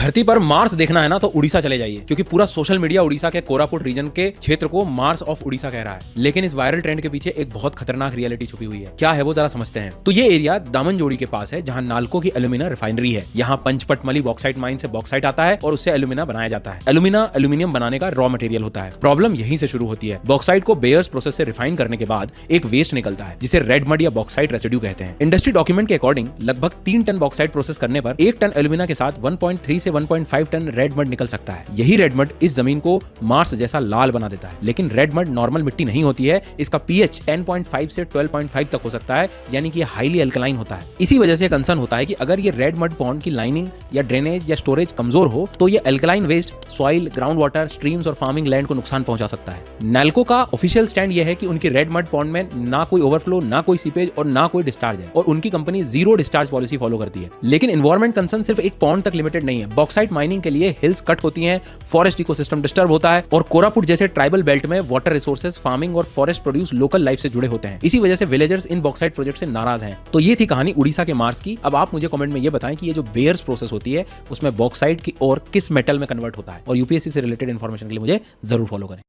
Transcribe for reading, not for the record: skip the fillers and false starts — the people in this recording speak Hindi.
धरती पर मार्स देखना है ना तो उड़ीसा चले जाइए, क्योंकि पूरा सोशल मीडिया उड़ीसा के कोरापुट रीजन के क्षेत्र को मार्स ऑफ उड़ीसा कह रहा है। लेकिन इस वायरल ट्रेंड के पीछे एक बहुत खतरनाक रियलिटी छुपी हुई है। क्या है वो जरा समझते हैं। तो ये एरिया दामनजोड़ी के पास है, जहां नालको की एल्यूमिना रिफाइनरी है। यहाँ पंचपटमली बॉक्साइट माइन से बॉक्साइट आता है और उससे एल्यूमिना बनाया जाता है। एल्यूमिना एल्यूमिनियम बनाने का रॉ मटेरियल होता है। प्रॉब्लम यहीं से शुरू होती है। बॉक्साइट को बेयर्स प्रोसेस से रिफाइन करने के बाद एक वेस्ट निकलता है, जिसे रेड मड या बॉक्साइट रेसिड्यू कहते हैं। इंडस्ट्री डॉक्यूमेंट के अकॉर्डिंग लगभग 3 टन बॉक्साइट प्रोसेस करने पर 1 टन एल्यूमिना के साथ 1.3 से 1.5 टन रेड मड निकल सकता है। यही रेड मड इस जमीन को मार्स जैसा लाल बना देता है। लेकिन रेड मड नॉर्मल मिट्टी नहीं होती है। इसका पीएच 10.5 से 12.5 तक हो सकता है, यानी कि हाईली अल्कलाइन होता है। इसी वजह से कंसर्न होता है कि अगर ये रेड मड पॉन्ड की लाइनिंग या ड्रेनेज या स्टोरेज कमजोर हो तो ये alkaline waste soil, ground water, streams और फार्मिंग लैंड को नुकसान पहुंचा सकता है। नाल्को का ऑफिशियल स्टैंड यह है कि उनकी रेड मड पॉन्ड में ना कोई ओवरफ्लो, ना कोई सीपेज और ना कोई डिस्चार्ज है, और उनकी company zero discharge policy follow करती है। लेकिन एनवायरमेंट कंसर्न सिर्फ एक पॉन्ड तक लिमिटेड नहीं है। बॉक्साइट माइनिंग के लिए हिल्स कट होती हैं, फॉरेस्ट इकोसिस्टम डिस्टर्ब होता है, और कोरापुट जैसे ट्राइबल बेल्ट में वाटर रिसोर्सेज, फार्मिंग और फॉरेस्ट प्रोड्यूस लोकल लाइफ से जुड़े होते हैं। इसी वजह से विलेजर्स इन बॉक्साइट प्रोजेक्ट से नाराज हैं। तो ये थी कहानी उड़ीसा के मार्स की। अब आप मुझे कमेंट में ये बताएं कि ये जो बेयर्स प्रोसेस होती है उसमें बॉक्साइट की और किस मेटल में कन्वर्ट होता है। और यूपीएससी से रिलेटेड इंफॉर्मेशन के लिए मुझे जरूर फॉलो करें।